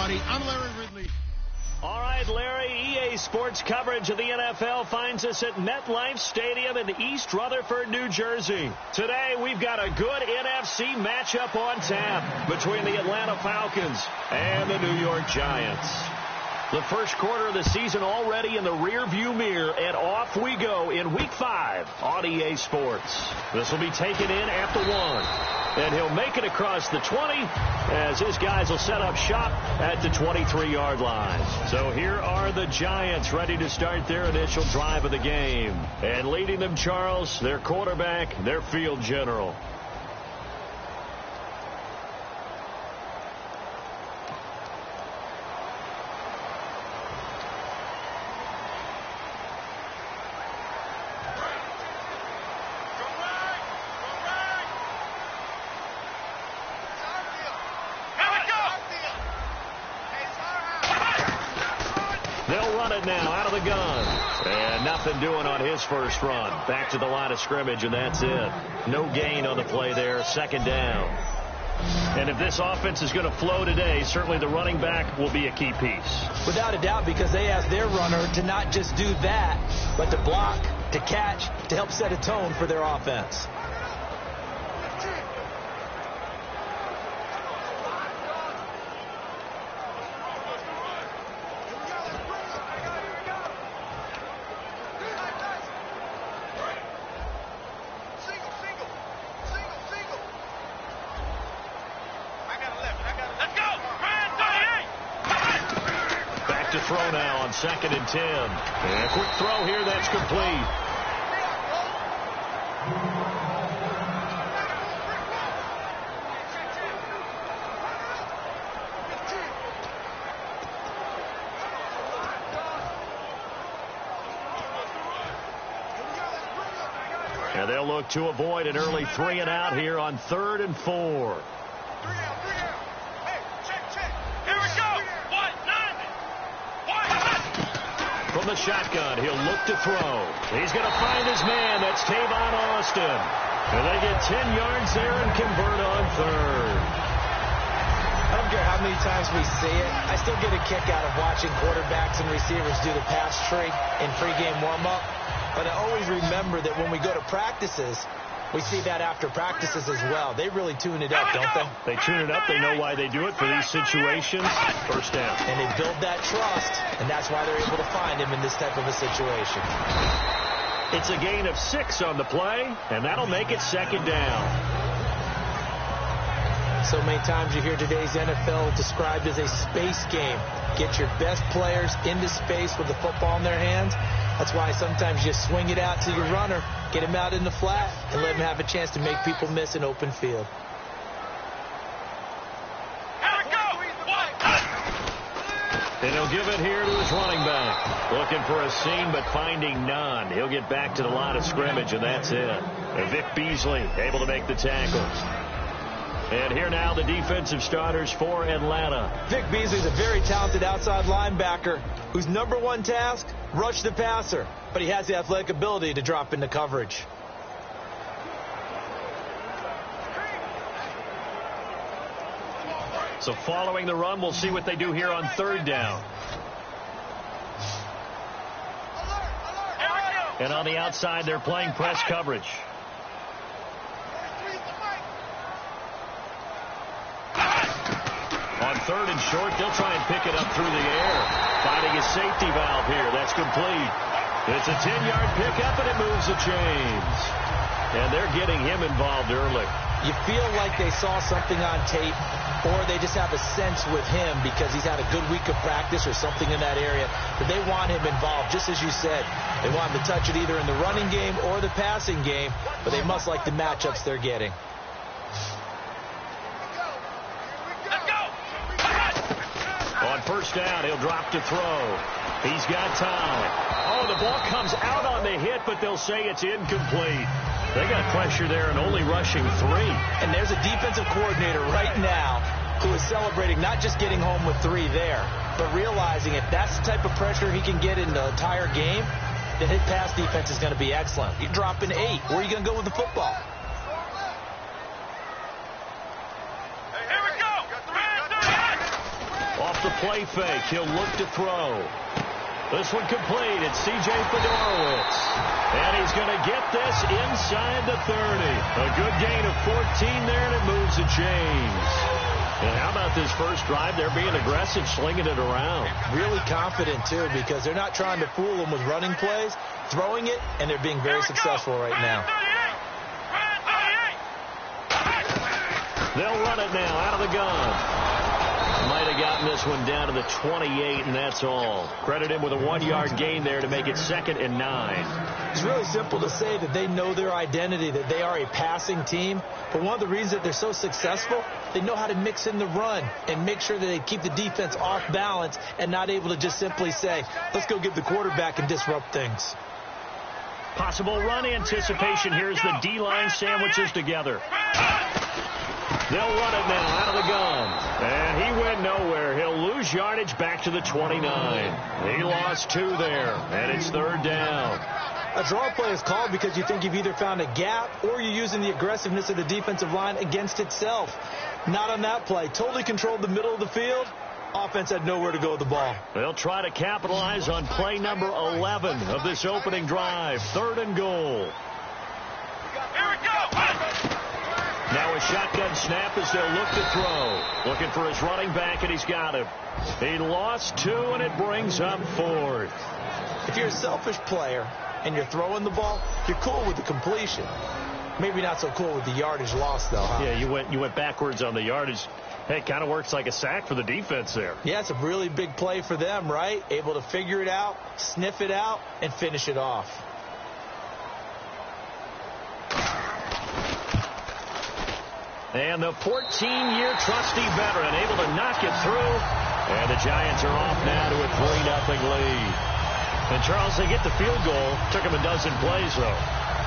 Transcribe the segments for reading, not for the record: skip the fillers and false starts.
everybody. I'm Larry Ridley. All right, Larry, EA Sports coverage of the NFL finds us at MetLife Stadium in East Rutherford, New Jersey. Today, we've got a good NFC matchup on tap between the Atlanta Falcons and the New York Giants. The first quarter of the season already in the rearview mirror, and off we go in Week 5 on EA Sports. This will be taken in at the 1, and he'll make it across the 20 as his guys will set up shop at the 23-yard line. So here are the Giants ready to start their initial drive of the game. And leading them, Charles, their quarterback, their field general. Now out of the gun, and nothing doing on his first run. Back to the line of scrimmage, and that's it. No gain on the play there. Second down. And if this offense is going to flow today, certainly the running back will be a key piece. Without a doubt, because they ask their runner to not just do that, but to block, to catch, to help set a tone for their offense. Throw now on 2nd and 10. And a quick throw here that's complete. And they'll look to avoid an early 3 and out here on 3rd and 4. From the shotgun, he'll look to throw. He's going to find his man. That's Tavon Austin. And they get 10 yards there and convert on 3rd. I don't care how many times we see it. I still get a kick out of watching quarterbacks and receivers do the pass tree in pregame warm-up. But I always remember that when we go to practices, we see that after practices as well. They really tune it up, don't they? They tune it up. They know why they do it for these situations. First down. And they build that trust, and that's why they're able to find him in this type of a situation. It's a gain of 6 on the play, and that'll make it 2nd down. So many times you hear today's NFL described as a space game. Get your best players into space with the football in their hands. That's why sometimes you swing it out to your runner, get him out in the flat, and let him have a chance to make people miss an open field. And he'll give it here to his running back. Looking for a seam, but finding none. He'll get back to the line of scrimmage, and that's it. And Vic Beasley able to make the tackle. And here now the defensive starters for Atlanta. Vic Beasley's a very talented outside linebacker whose #1 task, rush the passer. But he has the athletic ability to drop into coverage. So following the run, we'll see what they do here on 3rd down. And on the outside, they're playing press coverage. On 3rd and short, they'll try and pick it up through the air. Finding a safety valve here. That's complete. It's a 10-yard pickup, and it moves the chains. And they're getting him involved early. You feel like they saw something on tape, or they just have a sense with him because he's had a good week of practice or something in that area. But they want him involved, just as you said. They want him to touch it either in the running game or the passing game, but they must like the matchups they're getting. On 1st down, he'll drop to throw. He's got time. Oh, the ball comes out on the hit, but they'll say it's incomplete. They got pressure there and only rushing 3. And there's a defensive coordinator right now who is celebrating not just getting home with 3 there, but realizing if that's the type of pressure he can get in the entire game, then his pass defense is going to be excellent. You're dropping 8. Where are you going to go with the football? off the play fake. He'll look to throw. This one complete. It's C.J. Fedorowicz. And he's going to get this inside the 30. A good gain of 14 there, and it moves the chains. And how about this first drive? They're being aggressive, slinging it around. Really confident, too, because they're not trying to fool them with running plays, throwing it, and they're being very successful right now. They'll run it now out of the gun. Might have gotten this one down to the 28, and that's all. Credit him with a 1-yard gain there to make it 2nd and 9. It's really simple to say that they know their identity, that they are a passing team. But one of the reasons that they're so successful, they know how to mix in the run and make sure that they keep the defense off balance and not able to just simply say, let's go get the quarterback and disrupt things. Possible run anticipation. Here's the D-line sandwiches together. They'll run it now out of the gun. And he went nowhere. He'll lose yardage back to the 29. He lost 2 there, and it's 3rd down. A draw play is called because you think you've either found a gap or you're using the aggressiveness of the defensive line against itself. Not on that play. Totally controlled the middle of the field. Offense had nowhere to go with the ball. They'll try to capitalize on play number 11 of this opening drive. 3rd and goal. Here we go. Now a shotgun snap as they'll look to throw. Looking for his running back, and he's got him. He lost 2, and it brings up 4th. If you're a selfish player and you're throwing the ball, you're cool with the completion. Maybe not so cool with the yardage loss, though, huh? Yeah, you went backwards on the yardage. Hey, it kind of works like a sack for the defense there. Yeah, it's a really big play for them, right? Able to figure it out, sniff it out, and finish it off. And the 14-year trusty veteran able to knock it through. And the Giants are off now to a 3-0 lead. And, Charles, they get the field goal. Took them a dozen plays, though.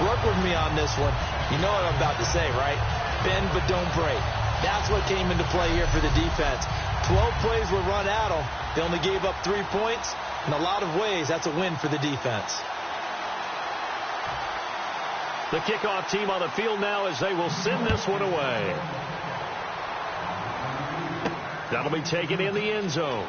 Work with me on this one. You know what I'm about to say, right? Bend but don't break. That's what came into play here for the defense. 12 plays were run at them. They only gave up 3 points. In a lot of ways, that's a win for the defense. The kickoff team on the field now as they will send this one away. That'll be taken in the end zone.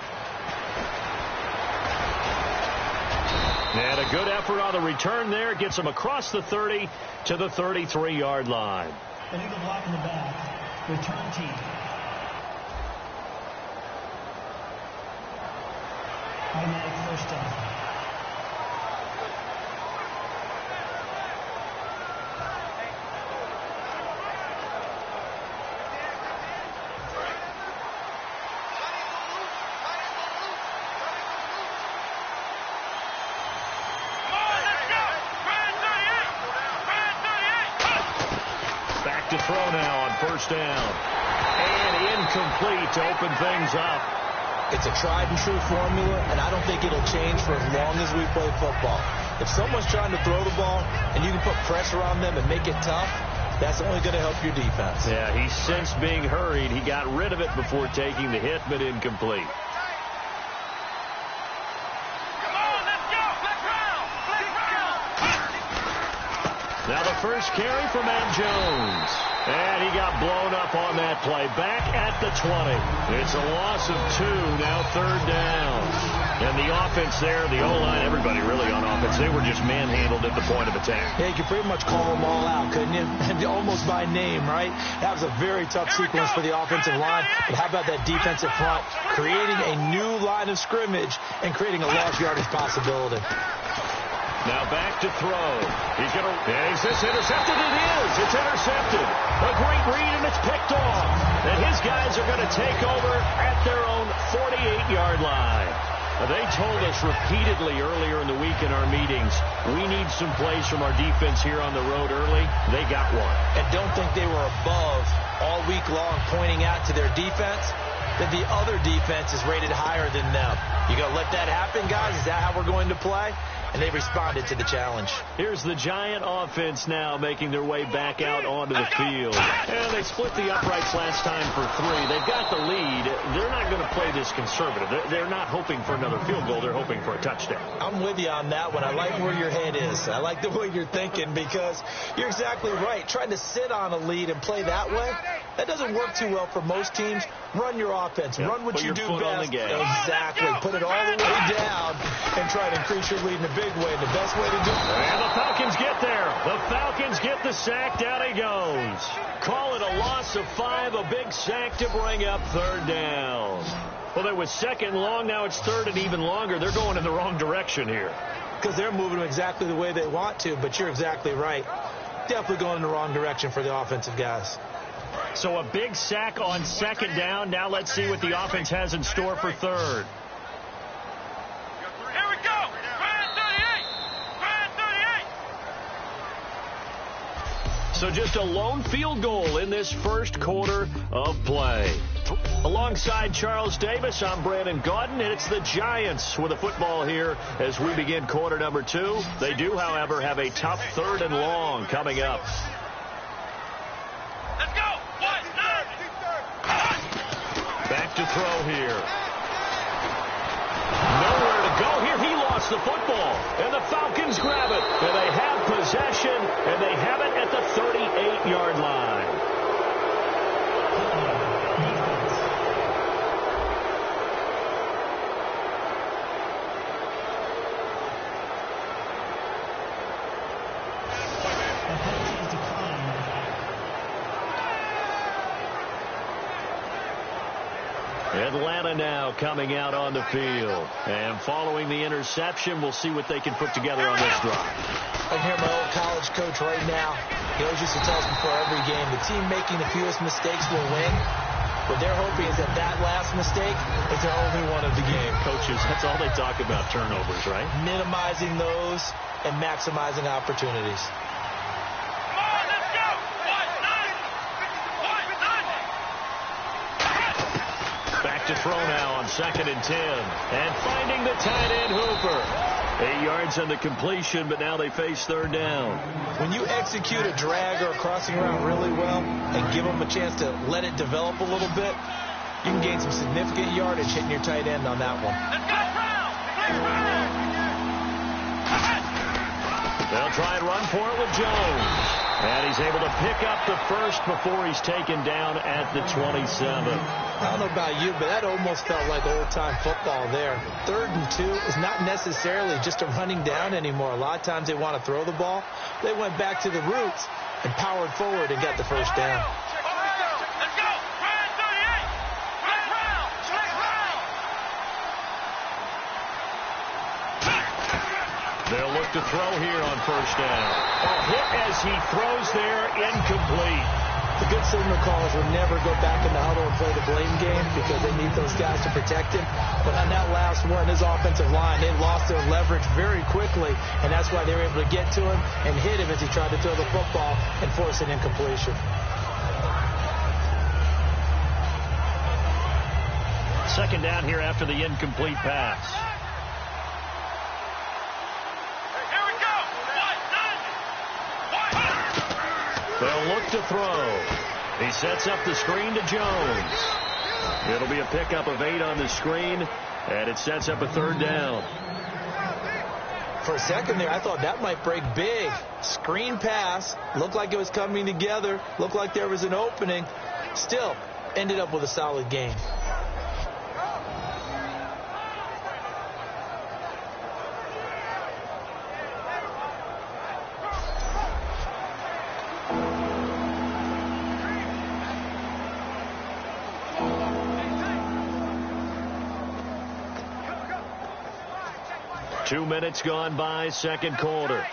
And a good effort on the return there. Gets them across the 30 to the 33-yard line. Illegal block in the back. Return team. Automatic first down. To throw now on first down. And incomplete to open things up. It's a tried and true formula, and I don't think it'll change for as long as we play football. If someone's trying to throw the ball and you can put pressure on them and make it tough, that's only going to help your defense. Yeah, he sensed being hurried. He got rid of it before taking the hit, but incomplete. Now the first carry for Matt Jones. And he got blown up on that play. Back at the 20. It's a loss of 2. Now 3rd down. And the offense there, the O-line, everybody really on offense, they were just manhandled at the point of attack. Yeah, you could pretty much call them all out, couldn't you? Almost by name, right? That was a very tough sequence for the offensive line. But how about that defensive front? Creating a new line of scrimmage and creating a lost yardage possibility. Now back to throw. He's going to... Is this intercepted? It is. It's intercepted. A great read, and it's picked off. And his guys are going to take over at their own 48-yard line. They told us repeatedly earlier in the week in our meetings, we need some plays from our defense here on the road early. They got one. And don't think they were above all week long pointing out to their defense that the other defense is rated higher than them. You going to let that happen, guys? Is that how we're going to play? And they responded to the challenge. Here's the Giant offense now making their way back out onto the field. And they split the uprights last time for 3. They've got the lead. They're not going to play this conservative. They're not hoping for another field goal. They're hoping for a touchdown. I'm with you on that one. I like where your head is. I like the way you're thinking because you're exactly right. Trying to sit on a lead and play that way, That doesn't work too well for most teams. Run your offense. Run what you do best. Exactly. Put it all the way down and try to increase your lead in a big way. The best way to do it. And the Falcons get there. The Falcons get the sack. Down he goes. Call it a loss of 5. A big sack to bring up third down. Well, it was second long. Now it's third and even longer. They're going in the wrong direction here. Because they're moving exactly the way they want to, but you're exactly right. Definitely going in the wrong direction for the offensive guys. So a big sack on second down. Now let's see what the offense has in store for third. Here we go. Brand 38. So just a lone field goal in this first quarter of play. Alongside Charles Davis, I'm Brandon Gaudin, and it's the Giants with the football here as we begin quarter number 2. They do, however, have a tough third and long coming up. Let's go. Back to throw here. Nowhere to go here. He lost the football, and the Falcons grab it. And they have possession, and they have it at the 38-yard line. Atlanta now coming out on the field. And following the interception, we'll see what they can put together on this drive. I can hear my old college coach right now. He always used to tell us before every game, the team making the fewest mistakes will win. What they're hoping is that last mistake is their only one of the game. Coaches, that's all they talk about, turnovers, right? Minimizing those and maximizing opportunities. To throw now on 2nd and 10. And finding the tight end Hooper. 8 yards on the completion, but now they face third down. When you execute a drag or a crossing route really well and give them a chance to let it develop a little bit, you can gain some significant yardage hitting your tight end on that one. They'll try and run for it with Jones. And he's able to pick up the first before he's taken down at the 27. I don't know about you, but that almost felt like old-time football there. 3rd and 2 is not necessarily just a running down anymore. A lot of times they want to throw the ball. They went back to the roots and powered forward and got the first down. Let's go. Brand 38. Check round. They'll look to throw here on first down. A hit as he throws there, incomplete. The good signal callers will never go back in the huddle and play the blame game because they need those guys to protect him. But on that last one, his offensive line, they lost their leverage very quickly, and that's why they were able to get to him and hit him as he tried to throw the football and force an incompletion. Second down here after the incomplete pass. They'll look to throw. He sets up the screen to Jones. It'll be a pickup of 8 on the screen, and it sets up a third down. For a second there, I thought that might break big. Screen pass. Looked like it was coming together. Looked like there was an opening. Still, ended up with a solid game. Two minutes gone by, second quarter.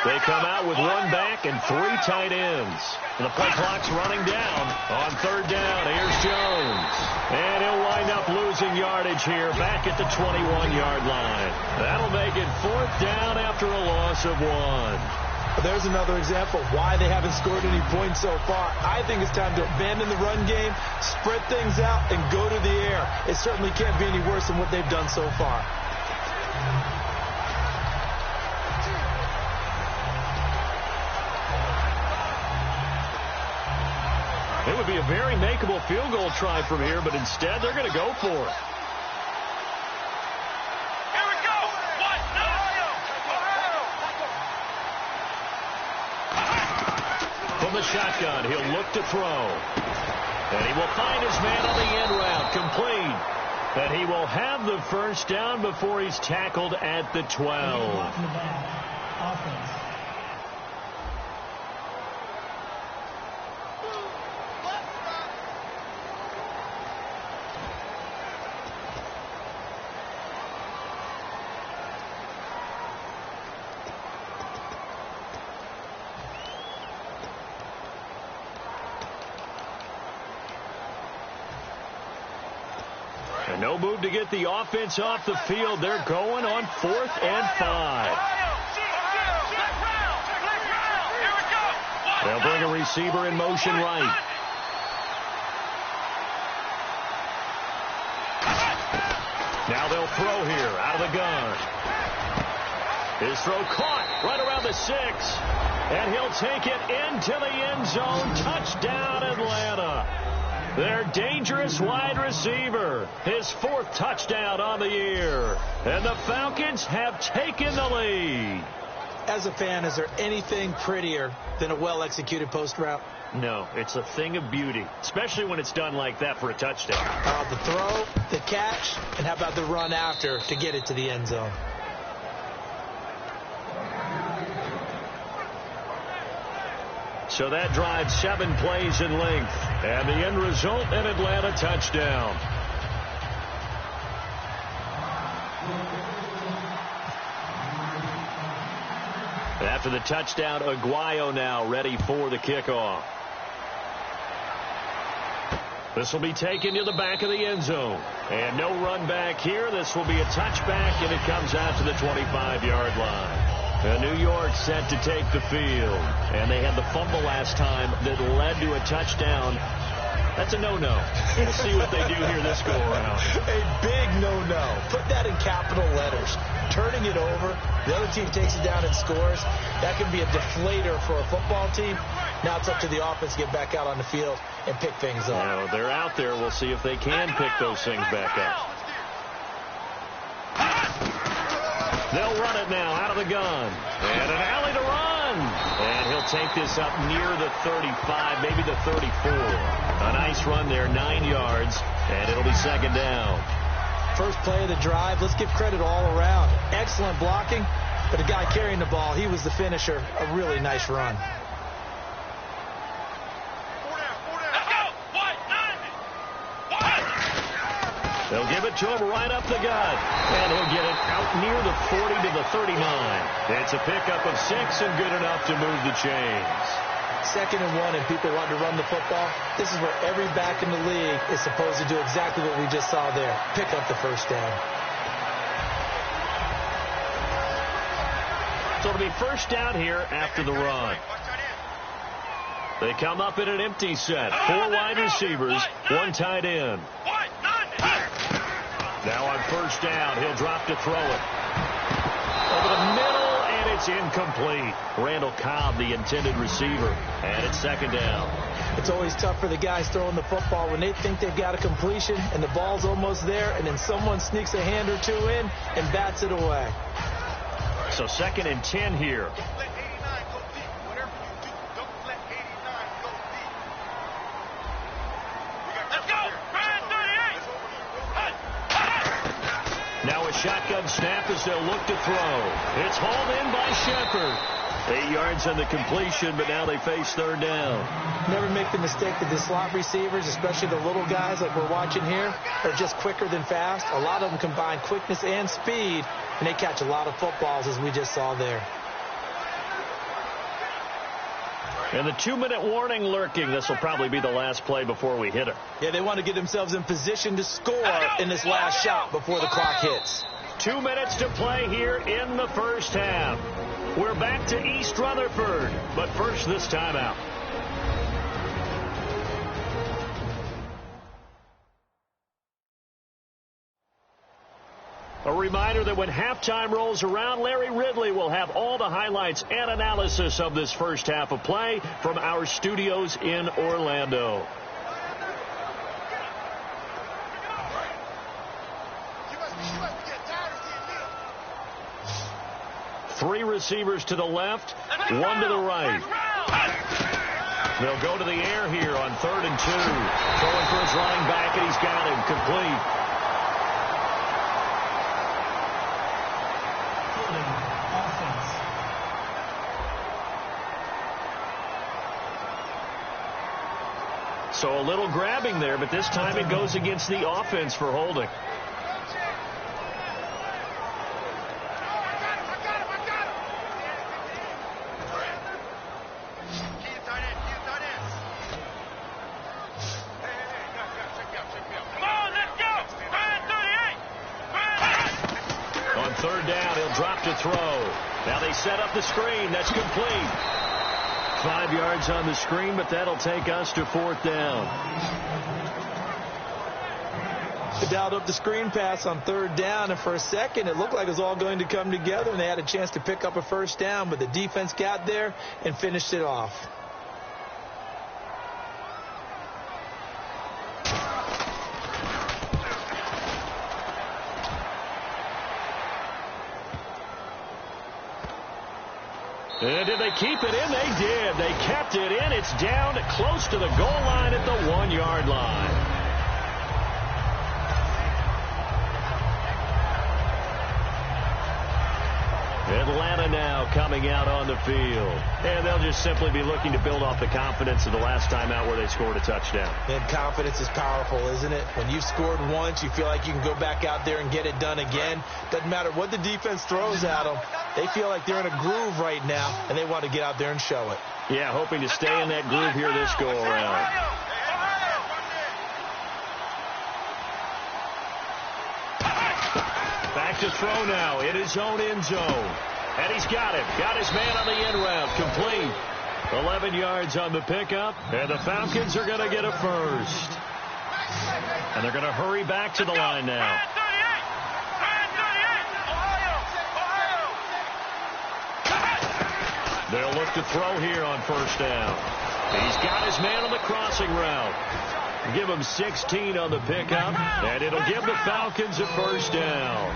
They come out with one back and 3 tight ends. And the play clock's running down on third down. Here's Jones. And he'll wind up losing yardage here back at the 21-yard line. That'll make it 4th down after a loss of 1. There's another example of why they haven't scored any points so far. I think it's time to abandon the run game, spread things out, and go to the air. It certainly can't be any worse than what they've done so far. It would be a very makeable field goal try from here, but instead they're going to go for it. the shotgun. He'll look to throw. And he will find his man on the end route. Complete. And he will have the first down before he's tackled at the 12. Block in the back. Offense. And no move to get the offense off the field. They're going on 4th and 5. They'll bring a receiver in motion right. Now they'll throw here out of the gun. His throw caught right around the 6. And he'll take it into the end zone. Touchdown, Atlanta. Their dangerous wide receiver. His 4th touchdown on the year. And the Falcons have taken the lead. As a fan, is there anything prettier than a well-executed post route? No, it's a thing of beauty, especially when it's done like that for a touchdown. The throw, the catch, and how about the run after to get it to the end zone? So that drives 7 plays in length. And the end result, an Atlanta touchdown. After the touchdown, Aguayo now ready for the kickoff. This will be taken to the back of the end zone. And no run back here. This will be a touchback, and it comes out to the 25-yard line. New York set to take the field. And they had the fumble last time that led to a touchdown. That's a no-no. We'll see what they do here this go-around. A big no-no. Put that in capital letters. Turning it over, the other team takes it down and scores. That can be a deflator for a football team. Now it's up to the offense to get back out on the field and pick things up. Now, they're out there. We'll see if they can pick those things back up. They'll run it now out of the gun. And an alley to run. And he'll take this up near the 35, maybe the 34. A nice run there, 9 yards, and it'll be 2nd down. First play of the drive. Let's give credit all around. Excellent blocking, but the guy carrying the ball, he was the finisher. A really nice run. They'll give it to him right up the gut. And he'll get it out near the 40 to the 39. It's a pickup of 6 and good enough to move the chains. 2nd and 1 and people want to run the football. This is where every back in the league is supposed to do exactly what we just saw there. Pick up the first down. So it'll be first down here after the run. They come up in an empty set. 4 wide receivers, 1 tight end. Now on first down, he'll drop to throw it. Over the middle, and it's incomplete. Randall Cobb, the intended receiver, and it's 2nd down. It's always tough for the guys throwing the football when they think they've got a completion and the ball's almost there, and then someone sneaks a hand or 2 in and bats it away. So 2nd and 10 here. Now a shotgun snap as they'll look to throw. It's hauled in by Shepard. 8 yards on the completion, but now they face 3rd down. Never make the mistake that the slot receivers, especially the little guys like we're watching here, are just quicker than fast. A lot of them combine quickness and speed, and they catch a lot of footballs, as we just saw there. And the 2-minute warning lurking. This will probably be the last play before we hit it. Yeah, they want to get themselves in position to score in this last shot before the clock hits. 2 minutes to play here in the first half. We're back to East Rutherford, but first this timeout. A reminder that when halftime rolls around, Larry Ridley will have all the highlights and analysis of this first half of play from our studios in Orlando. Three receivers to the left, 1 to the right. They'll go to the air here on 3rd and 2. Throwing for his running back, and he's got him complete. Offense. So a little grabbing there, but this time it goes against the offense for holding. On 3rd down, he'll drop to throw. Now they set up the screen. That's complete. 5 yards on the screen, but that'll take us to 4th down. They dialed up the screen pass on 3rd down, and for a second it looked like it was all going to come together, and they had a chance to pick up a 1st down, but the defense got there and finished it off. And did they keep it in? They did. They kept it in. It's down close to the goal line at the 1-yard line. Atlanta now coming out on the field. And they'll just simply be looking to build off the confidence of the last time out where they scored a touchdown. And confidence is powerful, isn't it? When you've scored once, you feel like you can go back out there and get it done again. Doesn't matter what the defense throws at them. They feel like they're in a groove right now, and they want to get out there and show it. Yeah, hoping to stay in that groove here this go-around. Back to throw now in his own end zone. And he's got it. Got his man on the end route. Complete. 11 yards on the pickup. And the Falcons are going to get a first. And they're going to hurry back to the line now. They'll look to throw here on 1st down. He's got his man on the crossing route. Give him 16 on the pickup, and it'll give the Falcons a 1st down.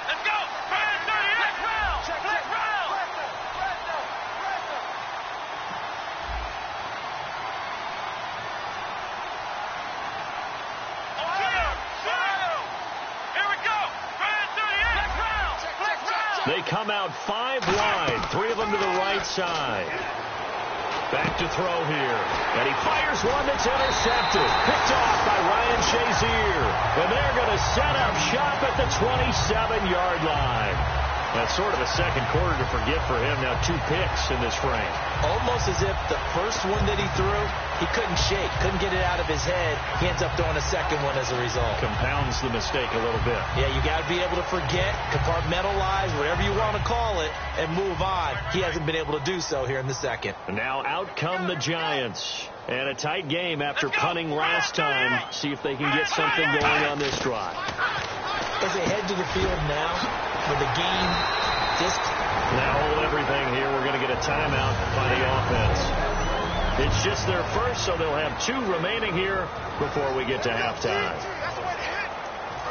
Let's go! Flag round! Ohio! Here we go! Flag round! They come out 5 wide, 3 of them to the right side. Back to throw here. And he fires one that's intercepted. Picked off by Ryan Shazier. And they're going to set up shop at the 27-yard line. That's sort of a second quarter to forget for him. Now 2 picks in this frame. Almost as if the first one that he threw, he couldn't shake, couldn't get it out of his head. He ends up throwing a second one as a result. Compounds the mistake a little bit. Yeah, you got to be able to forget, compartmentalize, whatever you want to call it, and move on. He hasn't been able to do so here in the second. And now out come the Giants. And a tight game after punting last time. See if they can get something going on this drive. As they head to the field now, with the game just... Now hold everything here. We're going to get a timeout by the offense. It's just their first, so they'll have 2 remaining here before we get to halftime.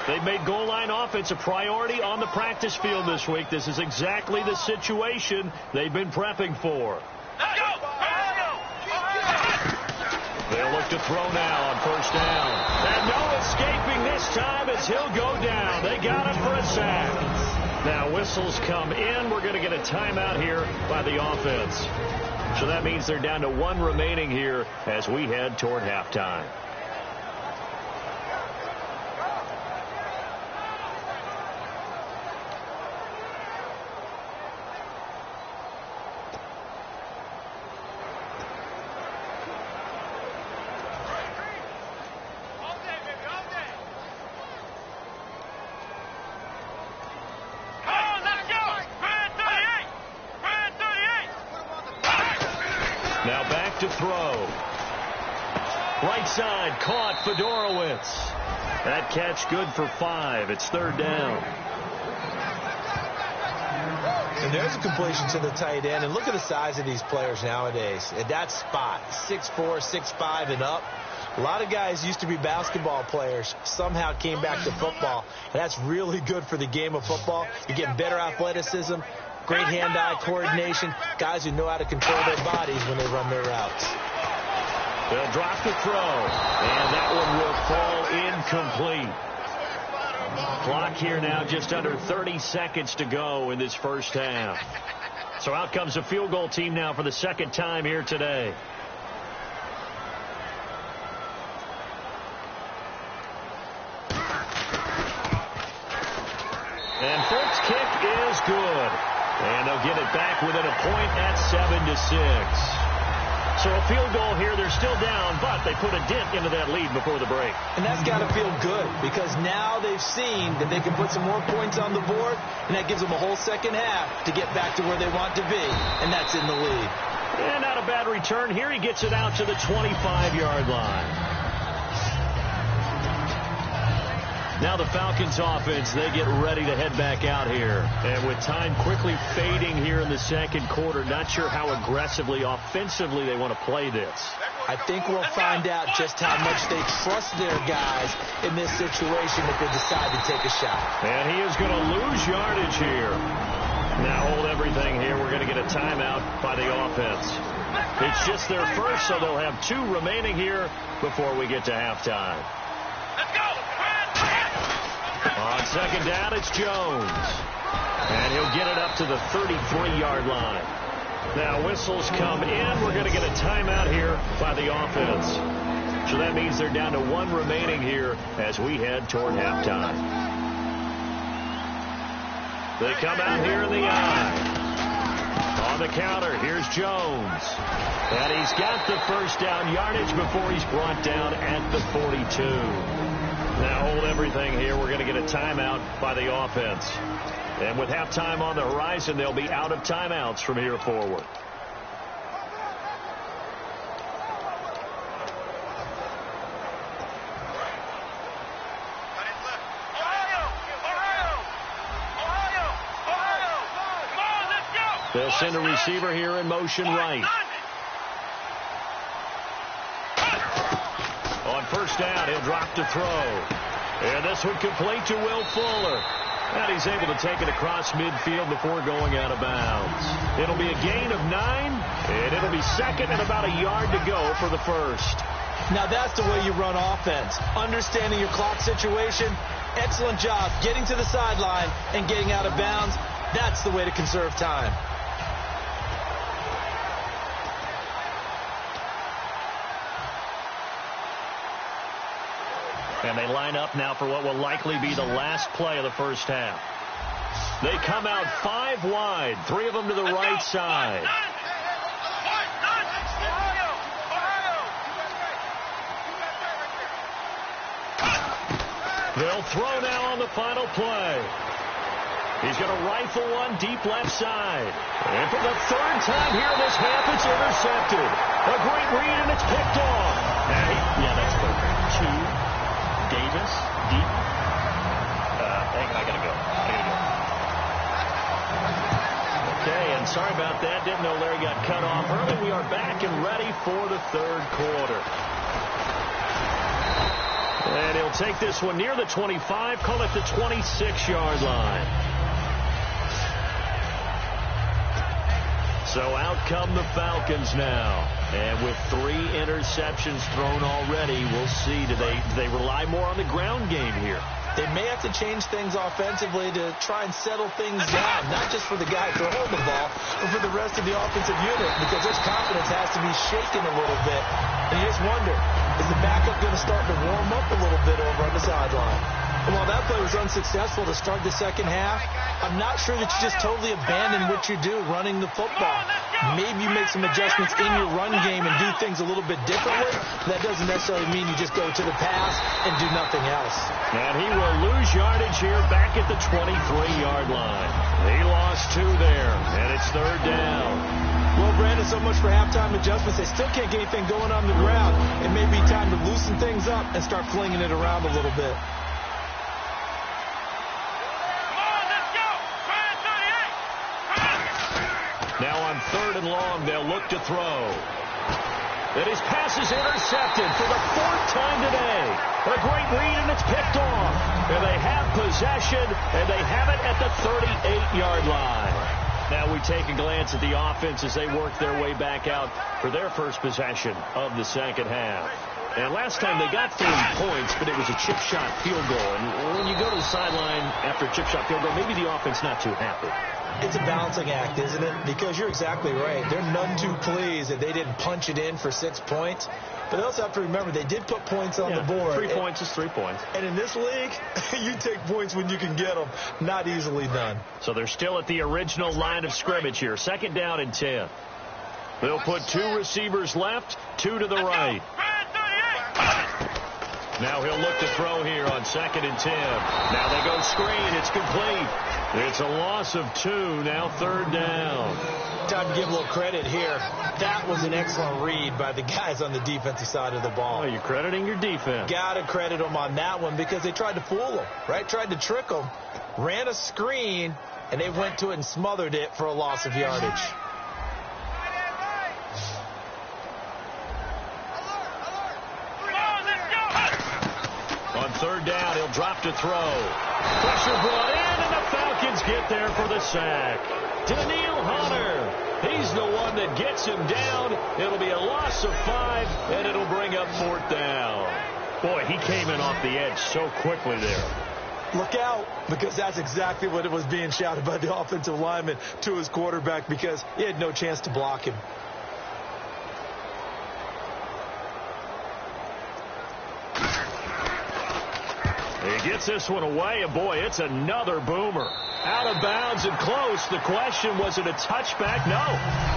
They've made goal line offense a priority on the practice field this week. This is exactly the situation they've been prepping for. They'll look to throw now on 1st down. And no escaping this time as he'll go down. They got him for a sack. Now whistles come in. We're going to get a timeout here by the offense. So that means they're down to 1 remaining here as we head toward halftime. Now back to throw. Right side caught Fedorowicz. That catch good for 5. It's 3rd down. And there's a completion to the tight end. And look at the size of these players nowadays. At that spot, 6'4", 6'5", and up. A lot of guys used to be basketball players, somehow came back to football. And that's really good for the game of football. You're getting better athleticism, Great hand-eye coordination. Guys who know how to control their bodies when they run their routes. They'll drop the throw. And that one will fall incomplete. Clock here now just under 30 seconds to go in this first half. So out comes a field goal team now for the second time here today. And first kick is good. And they'll get it back within a point at 7-6. So a field goal here, they're still down, but they put a dent into that lead before the break. And that's got to feel good because now they've seen that they can put some more points on the board, and that gives them a whole second half to get back to where they want to be, and that's in the lead. And not a bad return here. He gets it out to the 25-yard line. Now the Falcons offense, they get ready to head back out here. And with time quickly fading here in the second quarter, not sure how aggressively, offensively they want to play this. I think we'll find out just how much they trust their guys in this situation if they decide to take a shot. And he is going to lose yardage here. Now hold everything here. We're going to get a timeout by the offense. It's just their first, so they'll have 2 remaining here before we get to halftime. Let's go. On second down, it's Jones. And he'll get it up to the 33-yard line. Now whistles come in. We're going to get a timeout here by the offense. So that means they're down to 1 remaining here as we head toward halftime. They come out here in the eye. On the counter, here's Jones. And he's got the first down yardage before he's brought down at the 42. Now hold everything here. We're going to get a timeout by the offense. And with halftime on the horizon, they'll be out of timeouts from here forward. They'll send a receiver here in motion right. On first down, he'll drop to throw. And this one complete to Will Fuller. And he's able to take it across midfield before going out of bounds. It'll be a gain of 9, and it'll be second and about a yard to go for the first. Now that's the way you run offense. Understanding your clock situation. Excellent job getting to the sideline and getting out of bounds. That's the way to conserve time. And they line up now for what will likely be the last play of the first half. They come out 5 wide, 3 of them to the right side. They'll throw now on the final play. He's going to rifle one deep left side. And for the 3rd time here in this half, it's intercepted. A great read, and it's picked off. Yeah, that's perfect. 2. Davis, deep. I gotta go. Okay, and sorry about that. Didn't know Larry got cut off early. We are back and ready for the 3rd quarter. And he'll take this one near the 25, call it the 26-yard line. So out come the Falcons now. And with 3 interceptions thrown already, we'll see. Do they rely more on the ground game here? They may have to change things offensively to try and settle things down, not just for the guy throwing the ball, but for the rest of the offensive unit, because his confidence has to be shaken a little bit. And you just wonder, is the backup going to start to warm up a little bit over on the sideline? And while that play was unsuccessful to start the second half, I'm not sure that you just totally abandon what you do running the football. Maybe you make some adjustments in your run game and do things a little bit differently. That doesn't necessarily mean you just go to the pass and do nothing else. And he will lose yardage here back at the 23-yard line. He lost 2 there, and it's 3rd down. Well, Brandon, so much for halftime adjustments. They still can't get anything going on the ground. It may be time to loosen things up and start flinging it around a little bit. Now on 3rd and long, they'll look to throw. And his pass is intercepted for the 4th time today. A great read, and it's picked off. And they have possession, and they have it at the 38-yard line. Now we take a glance at the offense as they work their way back out for their first possession of the second half. And last time they got 30 points, but it was a chip shot field goal. And when you go to the sideline after a chip shot field goal, maybe the offense not too happy. It's a balancing act, isn't it? Because you're exactly right. They're none too pleased that they didn't punch it in for 6 points. But they also have to remember they did put points on the board. 3 points is 3 points. And in this league, you take points when you can get them. Not easily done. So they're still at the original line of scrimmage here. 2nd down and 10. They'll put 2 receivers left, 2 to the right. Now he'll look to throw here on 2nd and 10. Now they go screen. It's complete. It's a loss of 2. Now 3rd down. Time to give a little credit here. That was an excellent read by the guys on the defensive side of the ball. Oh, you're crediting your defense. Got to credit them on that one because they tried to fool them, right? Tried to trick them. Ran a screen, and they went to it and smothered it for a loss of yardage. On 3rd down, he'll drop to throw. Pressure brought in, and the Falcons get there for the sack. Daniil Hunter, he's the one that gets him down. It'll be a loss of 5, and it'll bring up 4th down. Boy, he came in off the edge so quickly there. Look out, because that's exactly what it was being shouted by the offensive lineman to his quarterback because he had no chance to block him. He gets this one away, and boy, it's another boomer. Out of bounds and close. The question, was it a touchback? No.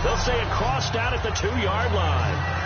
They'll say it crossed out at the 2-yard line.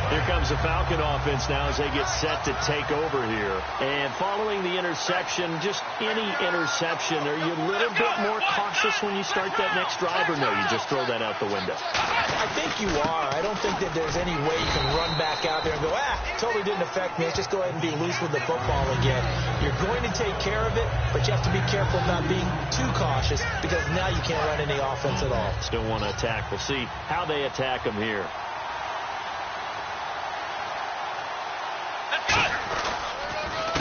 Here comes the Falcon offense now as they get set to take over here. And following the interception, just any interception, are you a little bit more cautious when you start that next drive, or no, you just throw that out the window? I think you are. I don't think that there's any way you can run back out there and go, totally didn't affect me. Let's just go ahead and be loose with the football again. You're going to take care of it, but you have to be careful about being too cautious because now you can't run any offense at all. Still want to attack. We'll see how they attack them here.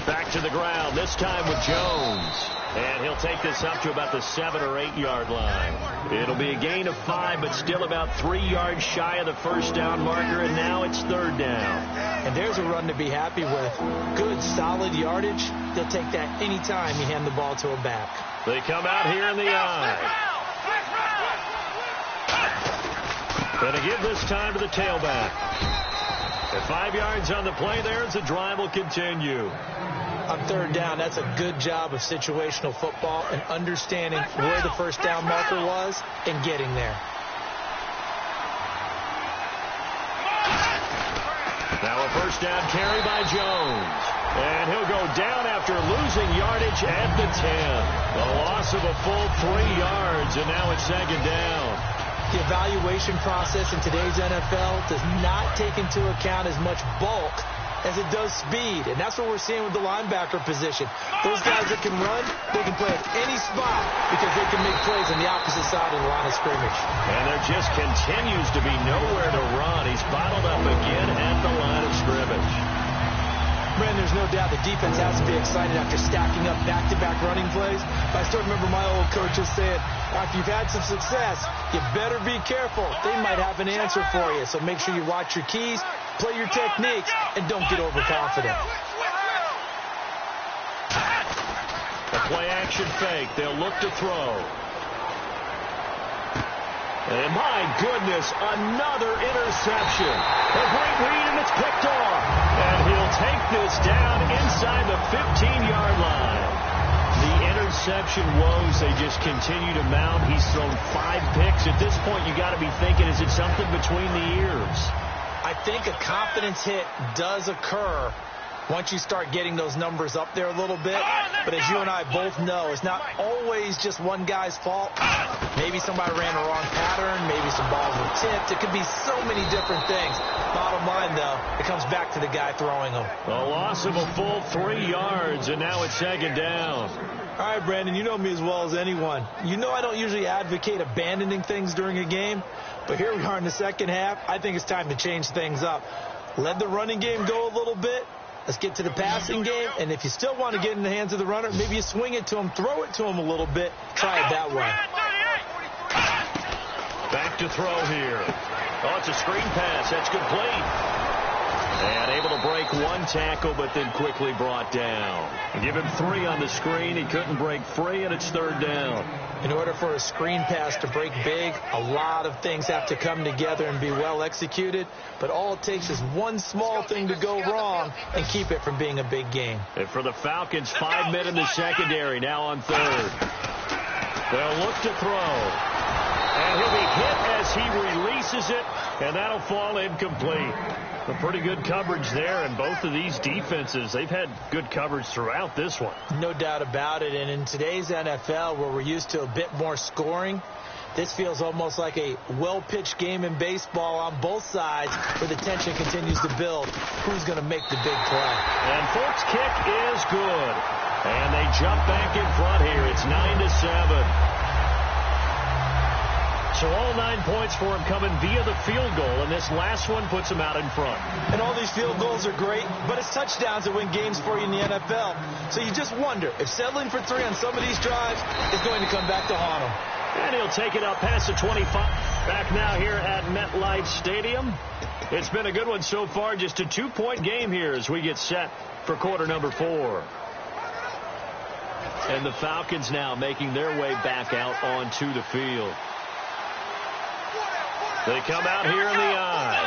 Back to the ground, this time with Jones. And he'll take this up to about the 7 or 8 yard line. It'll be a gain of 5, but still about 3 yards shy of the 1st down marker, and now it's 3rd down. And there's a run to be happy with. Good, solid yardage. They'll take that any time you hand the ball to a back. They come out here in the eye. Gonna give this time to the tailback. At 5 yards on the play there as the drive will continue. On 3rd down, that's a good job of situational football and understanding where the 1st down marker was and getting there. Now a 1st down carry by Jones. And he'll go down after losing yardage at the 10. A loss of a full 3 yards, and now it's 2nd down. The evaluation process in today's NFL does not take into account as much bulk as it does speed, and that's what we're seeing with the linebacker position. Those guys that can run, they can play at any spot because they can make plays on the opposite side of the line of scrimmage. And there just continues to be nowhere to run. He's bottled up again at the line of scrimmage. Man, there's no doubt the defense has to be excited after stacking up back-to-back running plays. But I still remember my old coaches saying, after you've had some success, you better be careful. They might have an answer for you. So make sure you watch your keys, play your techniques, and don't get overconfident. A play-action fake. They'll look to throw. And my goodness, another interception. A great read, and it's picked off. And he'll take this down inside the 15-yard line. The interception woes, they just continue to mount. He's thrown 5 picks. At this point, you got to be thinking, is it something between the ears? I think a confidence hit does occur once you start getting those numbers up there a little bit. But as you and I both know, it's not always just one guy's fault. Maybe somebody ran a wrong pattern. Maybe some balls were tipped. It could be so many different things. Bottom line, though, it comes back to the guy throwing them. A loss of a full 3 yards, and now it's 2nd down. All right, Brandon, you know me as well as anyone. You know I don't usually advocate abandoning things during a game. But here we are in the second half. I think it's time to change things up. Let the running game go a little bit. Let's get to the passing game, and if you still want to get in the hands of the runner, maybe you swing it to him, throw it to him a little bit, try it that way. Back to throw here. Oh, it's a screen pass. That's complete. And able to break one tackle, but then quickly brought down. Give him 3 on the screen. He couldn't break free, and it's 3rd down. In order for a screen pass to break big, a lot of things have to come together and be well executed. But all it takes is one small thing to go wrong and keep it from being a big game. And for the Falcons, 5 men in the secondary, now on 3rd. They'll look to throw. And he'll be hit as he releases it, and that'll fall incomplete. A pretty good coverage there, and both of these defenses, they've had good coverage throughout this one. No doubt about it, and in today's NFL, where we're used to a bit more scoring, this feels almost like a well-pitched game in baseball on both sides, where the tension continues to build. Who's going to make the big play? And Folks' kick is good. And they jump back in front here. It's 9-7. So all 9 points for him coming via the field goal, and this last one puts him out in front. And all these field goals are great, but it's touchdowns that win games for you in the NFL. So you just wonder if settling for 3 on some of these drives is going to come back to haunt him. And he'll take it up past the 25. Back now here at MetLife Stadium. It's been a good one so far, just a 2-point game here as we get set for quarter number 4. And the Falcons now making their way back out onto the field. They come out here in the I.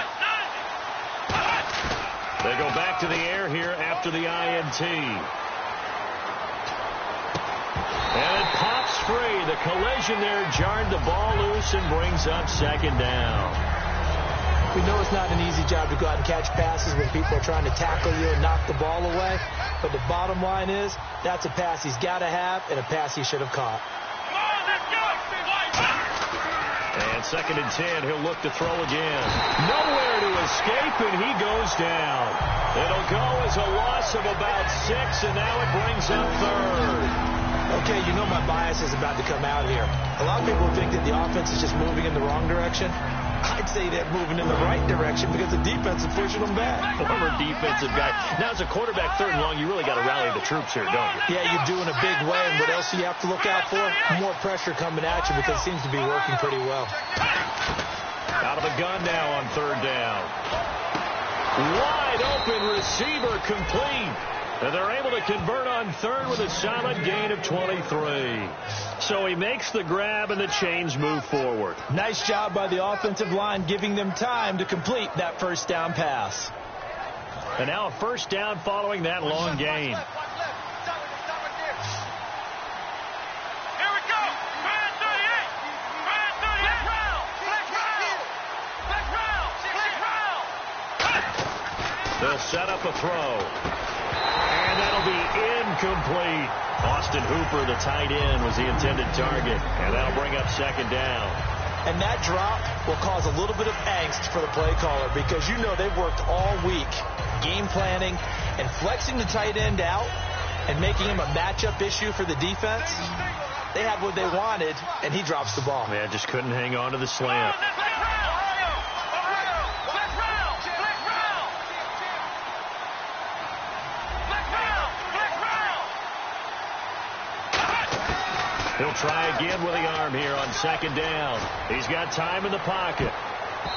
They go back to the air here after the INT. And it pops free. The collision there jarred the ball loose and brings up 2nd down. We know it's not an easy job to go out and catch passes when people are trying to tackle you and knock the ball away. But the bottom line is, that's a pass he's got to have and a pass he should have caught. And 2nd and 10, he'll look to throw again. Nowhere to escape, and he goes down. It'll go as a loss of about 6, and now it brings up 3rd. Okay, you know my bias is about to come out here. A lot of people think that the offense is just moving in the wrong direction. I'd say they're moving in the right direction because the defense is pushing them back. Former defensive guy. Now, as a quarterback, 3rd and long, you really got to rally the troops here, don't you? Yeah, you do in a big way. And what else do you have to look out for? More pressure coming at you because it seems to be working pretty well. Out of the gun now on 3rd down. Wide open receiver complete. And they're able to convert on 3rd with a solid gain of 23. So he makes the grab and the chains move forward. Nice job by the offensive line giving them time to complete that 1st down pass. And now a 1st down following that long gain. Here we go. Brand 38. Brand 38. Black round. They'll set up a throw. And that'll be incomplete. Austin Hooper, the tight end, was the intended target. And that'll bring up 2nd down. And that drop will cause a little bit of angst for the play caller because you know they've worked all week game planning and flexing the tight end out and making him a matchup issue for the defense. They had what they wanted, and he drops the ball. Yeah, just couldn't hang on to the slant. He'll try again with the arm here on 2nd down. He's got time in the pocket.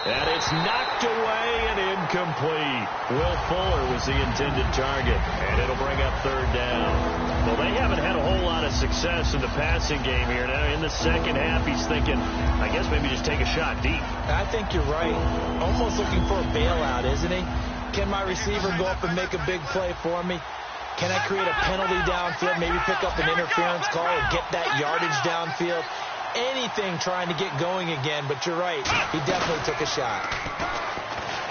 And it's knocked away and incomplete. Will Fuller was the intended target. And it'll bring up 3rd down. Well, they haven't had a whole lot of success in the passing game here. Now, in the 2nd half, he's thinking, I guess maybe just take a shot deep. I think you're right. Almost looking for a bailout, isn't he? Can my receiver go up and make a big play for me? Can I create a penalty downfield, maybe pick up an interference call or get that yardage downfield? Anything trying to get going again, but you're right. He definitely took a shot.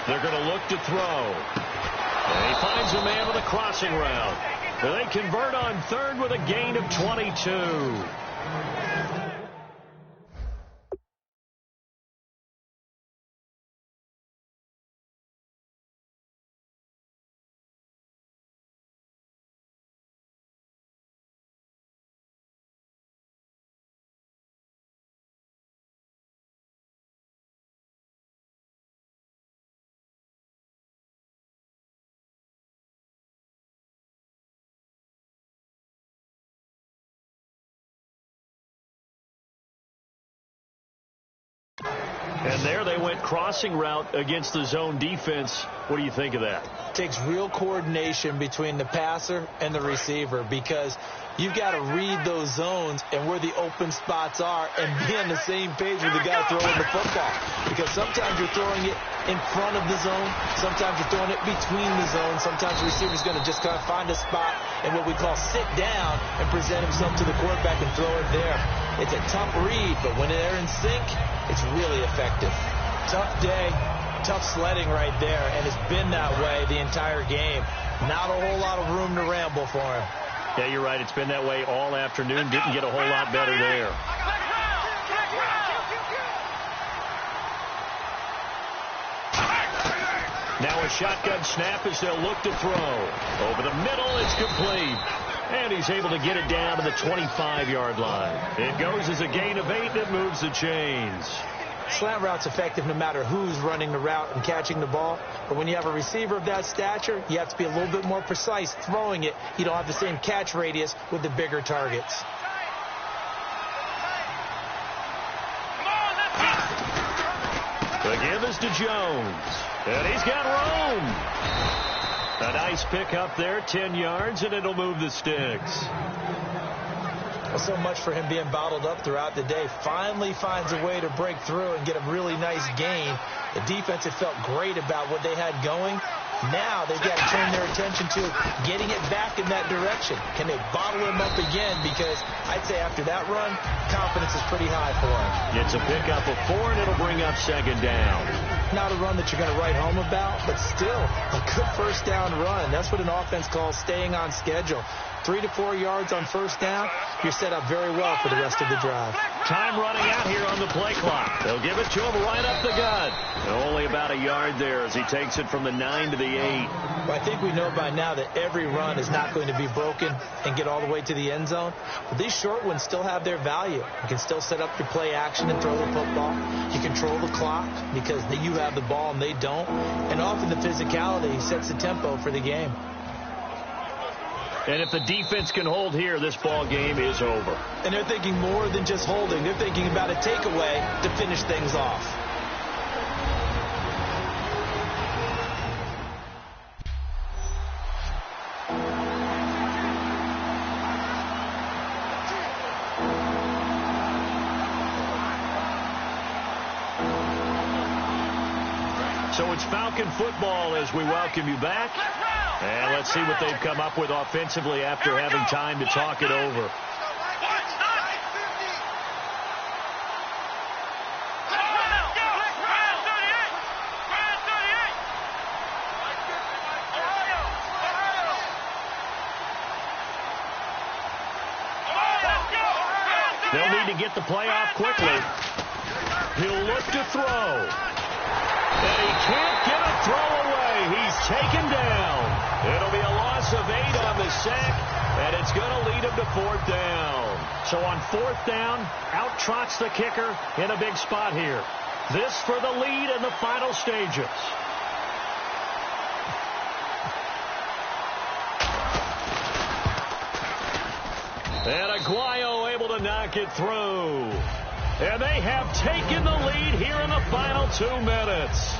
They're going to look to throw. And he finds a man with a crossing route. They convert on 3rd with a gain of 22. And there they went crossing route against the zone defense. What do you think of that? Takes real coordination between the passer and the receiver, because you've got to read those zones and where the open spots are and be on the same page with the guy throwing the football. Because sometimes you're throwing it in front of the zone. Sometimes you're throwing it between the zones. Sometimes the receiver's going to just kind of find a spot and what we call sit down and present himself to the quarterback and throw it there. It's a tough read, but when they're in sync, it's really effective. Tough day, tough sledding right there, and it's been that way the entire game. Not a whole lot of room to ramble for him. Yeah, you're right. It's been that way all afternoon. Didn't get a whole lot better there. Now a shotgun snap as they'll look to throw. Over the middle, it's complete. And he's able to get it down to the 25-yard line. It goes as a gain of 8, and it moves the chains. Slant route's effective no matter who's running the route and catching the ball. But when you have a receiver of that stature, you have to be a little bit more precise throwing it. You don't have the same catch radius with the bigger targets. The give is to Jones. And he's got room. A nice pick up there, 10 yards, and it'll move the sticks. Well, so much for him being bottled up throughout the day. Finally finds a way to break through and get a really nice gain. The defense had felt great about what they had going. Now they've got to turn their attention to getting it back in that direction. Can they bottle him up again? Because I'd say after that run, confidence is pretty high for him. It's a pickup of 4, and it'll bring up second down. Not a run that you're going to write home about, but still a good first down run. That's what an offense calls staying on schedule. 3 to 4 yards on first down, you're set up very well for the rest of the drive. Time running out here on the play clock. They'll give it to him right up the gut. Only about a yard there as he takes it from the 9 to the 8. Well, I think we know by now that every run is not going to be broken and get all the way to the end zone. But these short ones still have their value. You can still set up your play action and throw the football. You control the clock because you have the ball and they don't. And often the physicality sets the tempo for the game. And if the defense can hold here, this ball game is over. And they're thinking more than just holding. They're thinking about a takeaway to finish things off. So it's Falcon football as we welcome you back. And let's see what they've come up with offensively after having time to talk it over. They'll need to get the play off quickly. He'll look to throw. And he can't get a throw away. He's taken down. It'll be a loss of 8 on the sack, and it's going to lead him to 4th down. So on 4th down, out trots the kicker in a big spot here. This for the lead in the final stages. And Aguayo able to knock it through. And they have taken the lead here in the final 2 minutes.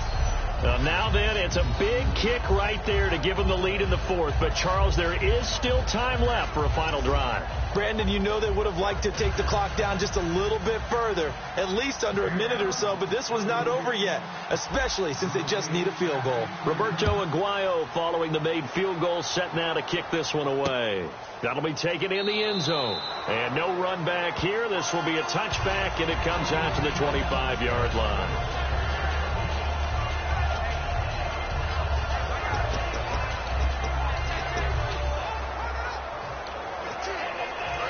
Now then, it's a big kick right there to give them the lead in the 4th. But, Charles, there is still time left for a final drive. Brandon, you know they would have liked to take the clock down just a little bit further, at least under a minute or so, but this was not over yet, especially since they just need a field goal. Roberto Aguayo following the made field goal, set now to kick this one away. That'll be taken in the end zone. And no run back here. This will be a touchback, and it comes out to the 25-yard line.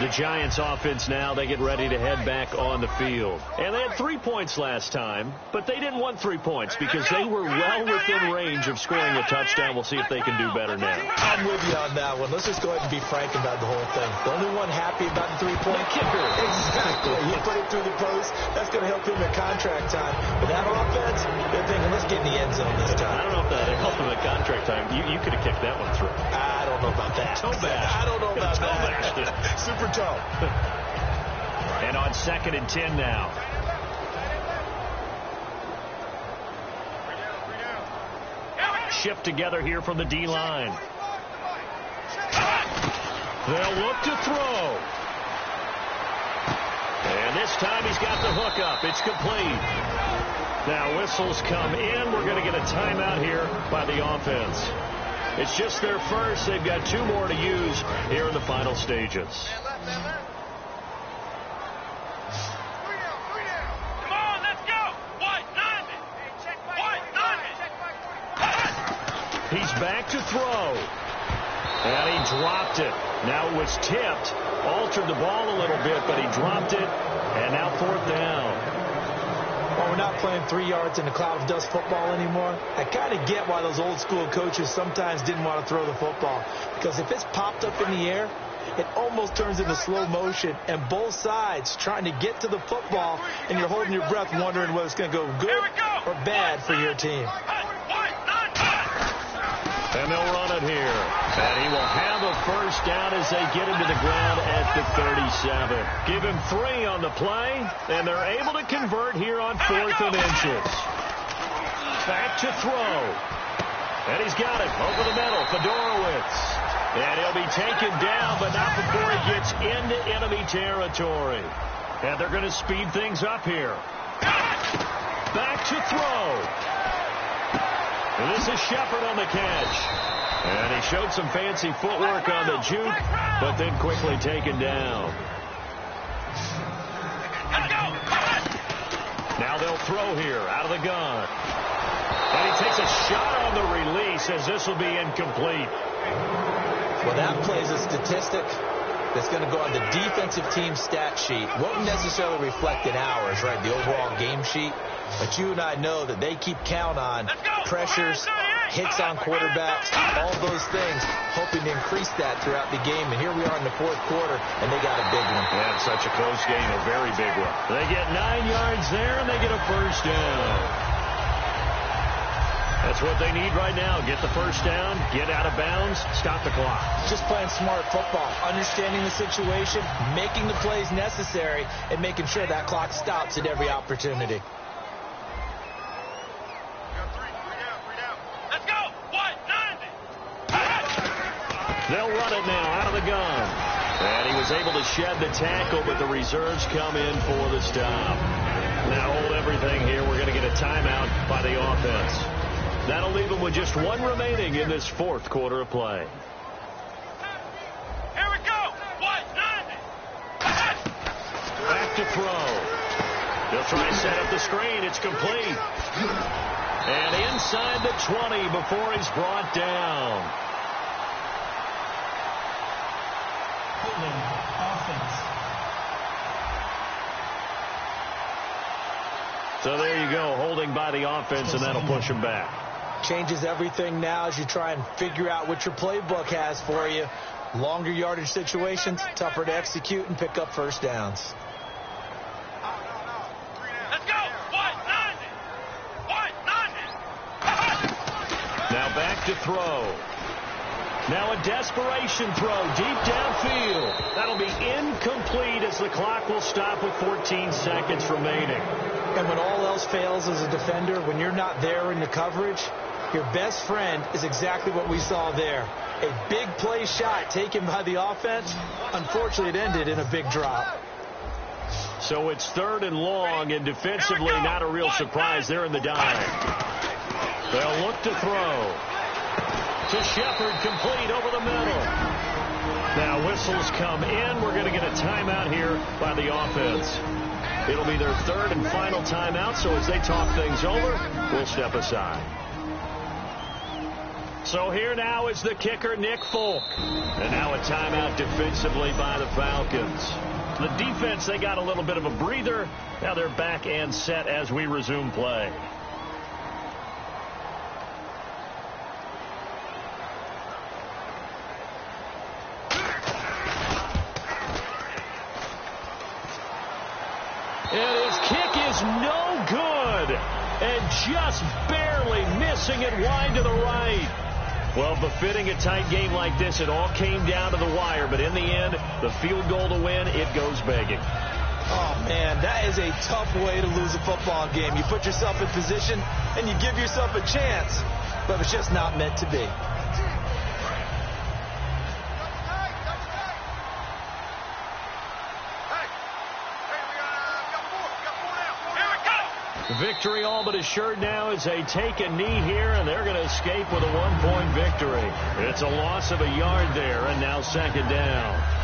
The Giants offense now, they get ready to head back on the field. And they had 3 points last time, but they didn't want 3 points because they were well within range of scoring a touchdown. We'll see if they can do better now. I'm with you on that one. Let's just go ahead and be frank about the whole thing. The only one happy about the 3-point kicker. Exactly. He put it through the post. That's going to help him at contract time. But that offense, they're thinking, let's get in the end zone this time. I don't know if that helped him at contract time. You could have kicked that one through. I don't know about that. Toe bash. I don't know about that. Super toe. And on 2nd and 10 now. shift together here from the D-line. They'll look to throw. And this time he's got the hook up. It's complete. Now whistles come in. We're going to get a timeout here by the offense. It's just their first. They've got 2 more to use here in the final stages. Come on, let's go. White, 90. White, 90. He's back to throw. And he dropped it. Now it was tipped. Altered the ball a little bit, but he dropped it. And now 4th down. Well, we're not playing 3 yards in a cloud of dust football anymore. I kind of get why those old school coaches sometimes didn't want to throw the football. Because if it's popped up in the air, it almost turns into slow motion. And both sides trying to get to the football, and you're holding your breath wondering whether it's going to go good or bad for your team. And they'll run it here. And he will have a first down as they get him to the ground at the 37. Give him 3 on the play, and they're able to convert here on 4th and inches. Back to throw. And he's got it over the middle. Fedorowicz. And he'll be taken down, but not before he gets into enemy territory. And they're going to speed things up here. Back to throw. And this is Shepard on the catch. And he showed some fancy footwork on the juke, but then quickly taken down. Now they'll throw here out of the gun. And he takes a shot on the release as this will be incomplete. Well, that plays a statistic that's going to go on the defensive team stat sheet. Won't necessarily reflect in ours, right, the overall game sheet. But you and I know that they keep count on pressures, hits on quarterbacks, all those things, hoping to increase that throughout the game. And here we are in the 4th quarter, and they got a big one. Yeah, it's such a close game, a very big one. They get 9 yards there, and they get a first down. That's what they need right now. Get the first down, get out of bounds, stop the clock. Just playing smart football, understanding the situation, making the plays necessary, and making sure that clock stops at every opportunity. They'll run it now out of the gun. And he was able to shed the tackle, but the reserves come in for the stop. Now hold everything here. We're going to get a timeout by the offense. That'll leave them with just 1 remaining in this 4th quarter of play. Here we go. White, 90. Back to throw. They'll try to set up the screen. It's complete. And inside the 20 before he's brought down. Offense. So there you go, holding by the offense, and that'll push him back. Changes everything now as you try and figure out what your playbook has for you. Longer yardage situations, tougher to execute and pick up first downs. Let's go. White, 90. Now back to throw. Now a desperation throw deep downfield. That'll be incomplete as the clock will stop with 14 seconds remaining. And when all else fails as a defender, when you're not there in the coverage, your best friend is exactly what we saw there. A big play shot taken by the offense. Unfortunately, it ended in a big drop. So it's 3rd and long, and defensively not a real surprise. They're in the dive. They'll look to throw. To Shepard, complete over the middle. Now whistles come in. We're going to get a timeout here by the offense. It'll be their 3rd and final timeout, so as they talk things over, we'll step aside. So here now is the kicker, Nick Folk. And now a timeout defensively by the Falcons. The defense, they got a little bit of a breather. Now they're back and set as we resume play. And his kick is no good. And just barely missing it wide to the right. Well, befitting a tight game like this, it all came down to the wire. But in the end, the field goal to win, it goes begging. Oh, man, that is a tough way to lose a football game. You put yourself in position, and you give yourself a chance. but it's just not meant to be. Victory all but assured now as they take a knee here, and they're going to escape with a 1-point victory. It's a loss of a yard there, and now second down.